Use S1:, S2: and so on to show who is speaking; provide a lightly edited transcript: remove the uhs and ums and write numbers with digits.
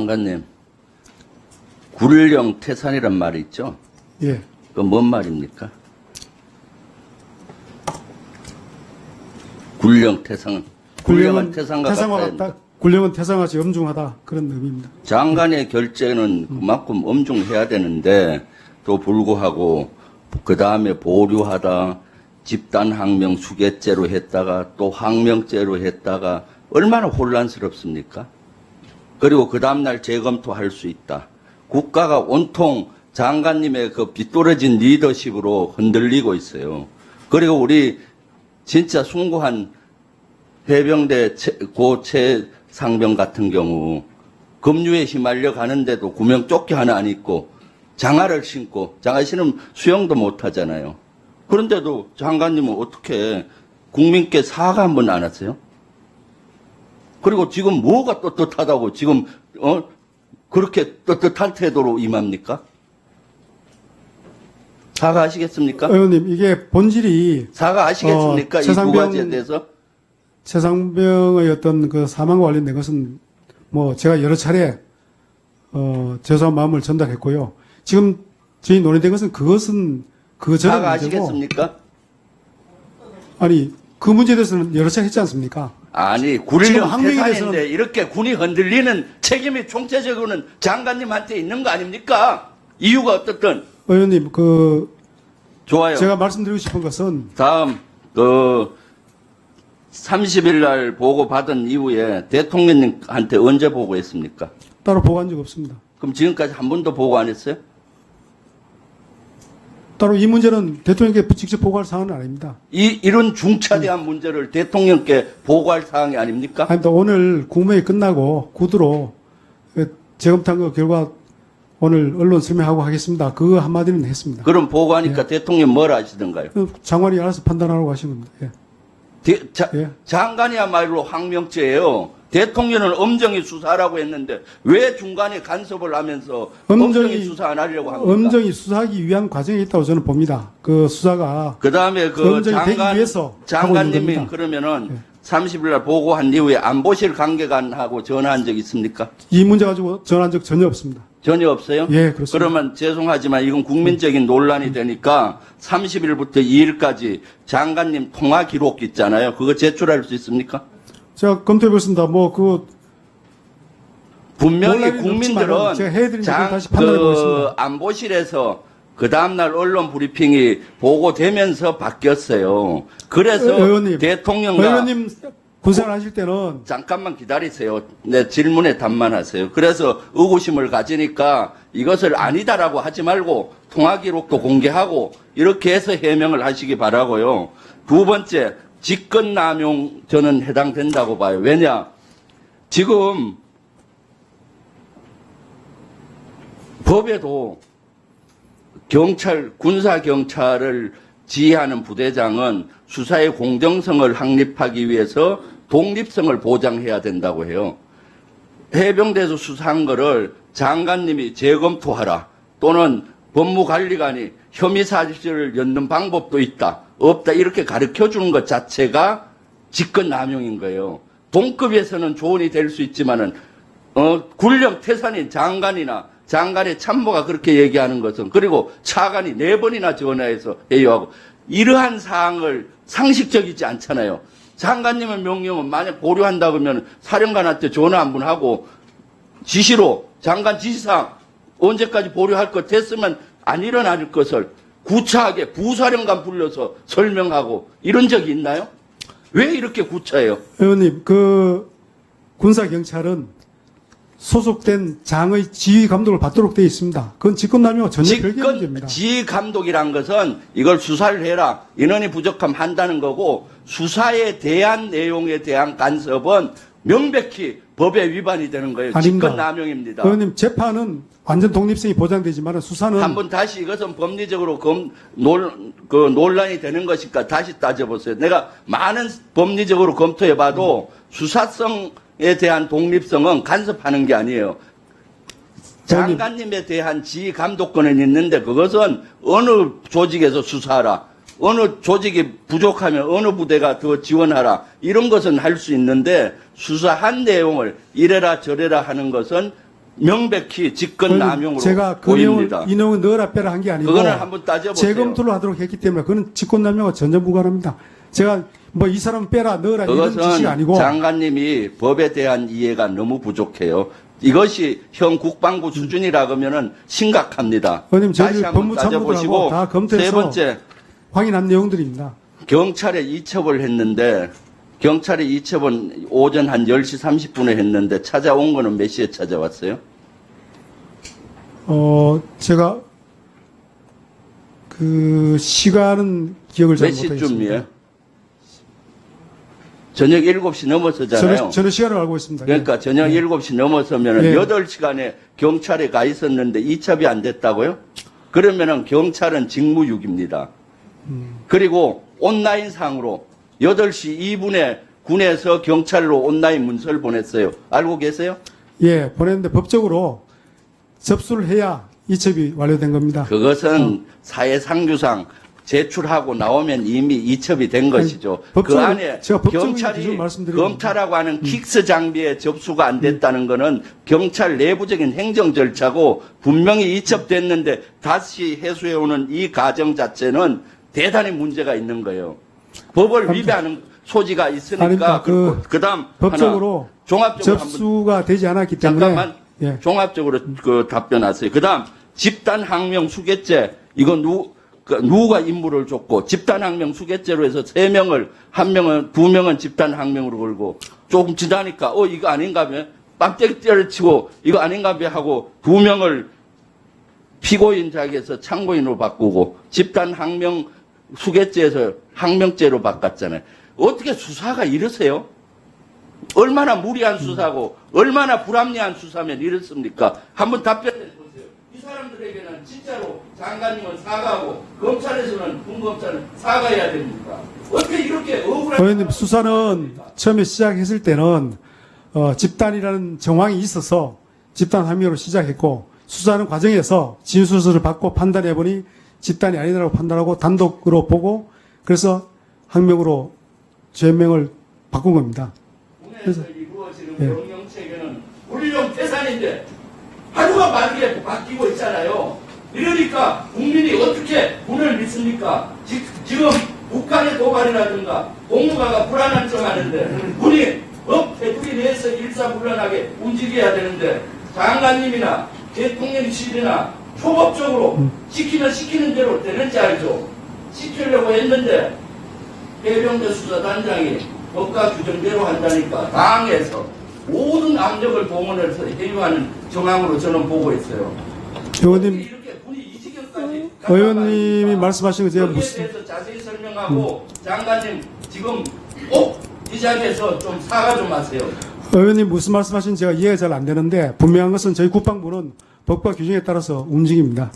S1: 장관님, 굴령 태산이란 말이 있죠?
S2: 예.
S1: 그 뭔 말입니까? 굴령 태산. 굴령은 태산과 같다.
S2: 굴령은 태산같이 엄중하다. 그런 의미입니다.
S1: 장관의 결재는 그만큼 엄중해야 되는데 또 불구하고 그 다음에 보류하다, 집단항명 수개죄로 했다가 또 항명죄로 했다가 얼마나 혼란스럽습니까? 그리고 그 다음날 재검토할 수 있다. 국가가 온통 장관님의 그 비뚤어진 리더십으로 흔들리고 있어요. 그리고 우리 진짜 숭고한 해병대 고 최상병 같은 경우 급류에 휘말려 가는데도 구명조끼 하나 안 입고 장화를 신고, 장화 신으면 수영도 못 하잖아요. 그런데도 장관님은 어떻게 국민께 사과 한 번 안 하세요? 그리고 지금 뭐가 떳떳하다고 지금 그렇게 떳떳한 태도로 임합니까? 사과하시겠습니까?
S2: 의원님, 이게 본질이
S1: 사과하시겠습니까? 이 두 가지에 대해서?
S2: 최상병의 어떤 그 사망과 관련된 것은 뭐 제가 여러 차례 죄송한 마음을 전달했고요. 지금 저희 논의된 것은 그것은 그 전의 문제고.
S1: 사과하시겠습니까?
S2: 아니 그 문제에 대해서는 여러 차례 했지 않습니까?
S1: 아니,
S2: 지금
S1: 굴령
S2: 항명에
S1: 태산인데
S2: 대해서는-
S1: 이렇게 군이 흔들리는 책임이 총체적으로는 장관님한테 있는 거 아닙니까? 이유가 어떻든.
S2: 의원님,
S1: 좋아요.
S2: 제가 말씀드리고 싶은 것은
S1: 다음 30일 날 보고 받은 이후에 대통령님한테 언제 보고했습니까?
S2: 따로 보고한 적 없습니다.
S1: 그럼 지금까지 한 번도 보고 안 했어요?
S2: 따로 이 문제는 대통령께 직접 보고할 사안은 아닙니다.
S1: 이런 중차대한 문제를 대통령께 보고할 사항이 아닙니까?
S2: 아닙니다. 오늘 국무회의 끝나고 구두로 재검토한 거 결과 오늘 언론 설명하고 하겠습니다. 그 한마디는 했습니다.
S1: 그럼 보고하니까 대통령 뭐라 하시던가요?
S2: 장관이 알아서 판단하라고 하신 겁니다. 예. 예.
S1: 장관이야말로 항명죄예요. 대통령은 엄정히 수사하라고 했는데 왜 중간에 간섭을 하면서 엄정히 수사 안 하려고 합니까?
S2: 엄정히 수사하기 위한 과정이 있다고 저는 봅니다. 그 수사가
S1: 그다음에 그
S2: 엄정히 되기 위해서 하고 있는
S1: 장관님이
S2: 겁니다.
S1: 그러면은
S2: 예.
S1: 30일 날 보고한 이후에 안보실 관계관하고 전화한 적 있습니까?
S2: 이 문제 가지고 전화한 적 전혀 없습니다.
S1: 전혀 없어요?
S2: 예, 그렇습니다.
S1: 그러면 죄송하지만 이건 국민적인 논란이 되니까 30일부터 2일까지 장관님 통화 기록 있잖아요. 그거 제출할 수 있습니까?
S2: 제가 검토해보겠습니다.
S1: 분명히
S2: 논란이
S1: 국민들은
S2: 높지만은 제가 해드린 거 다시 판단해 보겠습니다.
S1: 안보실에서 그 다음날 언론 브리핑이 보고되면서 바뀌었어요. 그래서
S2: 의원님,
S1: 대통령과
S2: 의원님 군생활 하실 때는
S1: 잠깐만 기다리세요. 내 질문에 답만하세요. 그래서 의구심을 가지니까 이것을 아니다라고 하지 말고 통화 기록도 공개하고 이렇게 해서 해명을 하시기 바라고요. 두 번째, 직권남용 저는 해당된다고 봐요. 왜냐? 지금 법에도 군사경찰을 지휘하는 부대장은 수사의 공정성을 확립하기 위해서 독립성을 보장해야 된다고 해요. 해병대에서 수사한 거를 장관님이 재검토하라 또는 법무관리관이 혐의 사실을 엿는 방법도 있다, 없다 이렇게 가르쳐 주는 것 자체가 직권남용인 거예요. 동급에서는 조언이 될 수 있지만은 굴령 태산인 장관이나 장관의 참모가 그렇게 얘기하는 것은, 그리고 차관이 4번이나 전화해서 회유하고 이러한 사항을 상식적이지 않잖아요. 장관님의 명령은 만약 보류한다 그러면 사령관한테 전화 한 번 하고 지시로 장관 지시사항 언제까지 보류할 것 됐으면 안 일어날 것을 구차하게 부사령관 불러서 설명하고 이런 적이 있나요? 왜 이렇게 구차해요?
S2: 의원님, 군사경찰은 소속된 장의 지휘 감독을 받도록 되어 있습니다. 그건 직권남용과 전혀 별개의 문제입니다.
S1: 지휘 감독이란 것은 이걸 수사를 해라, 인원이 부족하면 한다는 거고, 수사에 대한 내용에 대한 간섭은 명백히 법에 위반이 되는 거예요.
S2: 아닙니다.
S1: 직권남용입니다.
S2: 의원님, 재판은 완전 독립성이 보장되지만 수사는
S1: 한번 다시 이것은 법리적으로 논란이 되는 것이니까 다시 따져보세요. 내가 많은 법리적으로 검토해봐도 수사성에 대한 독립성은 간섭하는 게 아니에요. 장관님에 대한 지휘 감독권은 있는데 그것은 어느 조직에서 수사하라, 어느 조직이 부족하면 어느 부대가 더 지원하라 이런 것은 할 수 있는데 수사한 내용을 이래라 저래라 하는 것은 명백히 직권 남용으로
S2: 제가 그
S1: 보입니다.
S2: 인용을 넣으라 빼라 한 게 아니고
S1: 그거는 한번 따져보세요.
S2: 재검토를 하도록 했기 때문에 그건 직권남용과 전혀 무관합니다. 제가 뭐 이 사람 빼라 넣으라 이런 지시가
S1: 그것은
S2: 아니고
S1: 장관님이 법에 대한 이해가 너무 부족해요. 이것이 현 국방부 수준이라 그러면은 심각합니다.
S2: 의원님
S1: 다시
S2: 저희
S1: 한번
S2: 법무참모들하고
S1: 따져보시고
S2: 다 검토해서
S1: 세 번째
S2: 확인한 내용들입니다.
S1: 경찰에 이첩을 했는데 경찰에 이첩은 오전 한 10시 30분에 했는데 찾아온 거는 몇 시에 찾아왔어요?
S2: 제가 그 시간은 기억을 잘
S1: 몇
S2: 못하겠습니다.
S1: 시쯤이에요? 저녁 7시 넘어서잖아요.
S2: 저는 시간을 알고 있습니다.
S1: 그러니까 저녁 7시 넘어서면
S2: 예.
S1: 8시간에 경찰에 가 있었는데 이첩이 안 됐다고요? 그러면은 경찰은 직무유기입니다. 그리고 온라인상으로 8시 2분에 군에서 경찰로 온라인 문서를 보냈어요. 알고 계세요?
S2: 예, 보냈는데 법적으로 접수를 해야 이첩이 완료된 겁니다.
S1: 그것은 사회상규상 제출하고 나오면 이미 이첩이 된 것이죠. 그
S2: 법적으로
S1: 안에
S2: 제가 법적인
S1: 경찰이
S2: 기준을 말씀드리는
S1: 검찰하고 하는 킥스 장비에 접수가 안 됐다는 것은 경찰 내부적인 행정 절차고 분명히 이첩됐는데 다시 해소해오는 이 과정 자체는 대단히 문제가 있는 거예요. 법을 위배하는 소지가 있으니까
S2: 아닙니다.
S1: 그다음
S2: 법적으로
S1: 하나, 종합적으로 한번
S2: 접수가 되지 않았기 때문에
S1: 잠깐만
S2: 예.
S1: 종합적으로 그 답변하세요. 그다음 집단항명 수괴죄 이건 누가 임무를 줬고 집단항명 수괴죄로 해서 3명을 1명은 2명은 집단항명으로 걸고 조금 지나니까 이거 아닌가 봐 빡대기 때려치고 이거 아닌가 봐 하고 2명을 피고인 자기에서 참고인으로 바꾸고 집단항명 수괴죄에서 항명죄로 바꿨잖아요. 어떻게 수사가 이러세요? 얼마나 무리한 수사고 얼마나 불합리한 수사면 이렇습니까? 한번 답변해 보세요. 이 사람들에게는 진짜로 장관님은 사과하고 검찰에서는 군검찰은 사과해야 됩니까? 어떻게 이렇게 억울한
S2: 의원님 수사는 처음에 시작했을 때는 집단이라는 정황이 있어서 집단 함의로 시작했고 수사하는 과정에서 진술서를 받고 판단해보니 집단이 아니라고 판단하고 단독으로 보고 그래서 항명으로 죄명을 바꾼 겁니다.
S1: 군에서 이루어지는
S2: 예.
S1: 명령체계는 훌륭 태산인데 하루가 만기에 바뀌고 있잖아요. 이러니까 국민이 어떻게 군을 믿습니까? 지금 북한의 도발이라든가 공무가가 불안한 척 하는데 군이 법 테두리 내에서 일사불란하게 움직여야 되는데 장관님이나 대통령실이나 초법적으로 시키는 대로 되는지 알죠? 시키려고 했는데 해병대 수사단장이 법과 규정대로 한다니까 당에서 모든 압력을 동원해서 해유하는 정황으로 저는 보고 있어요.
S2: 의원님,
S1: 이렇게 군이 이 지경까지
S2: 의원님이 말씀하신 거 제가
S1: 거기에 대해서 자세히 설명하고 장관님 지금 꼭 이 자리에서 좀 사과 좀 하세요.
S2: 의원님 무슨 말씀하신지 제가 이해가 잘 안 되는데 분명한 것은 저희 국방부는 법과 규정에 따라서 움직입니다.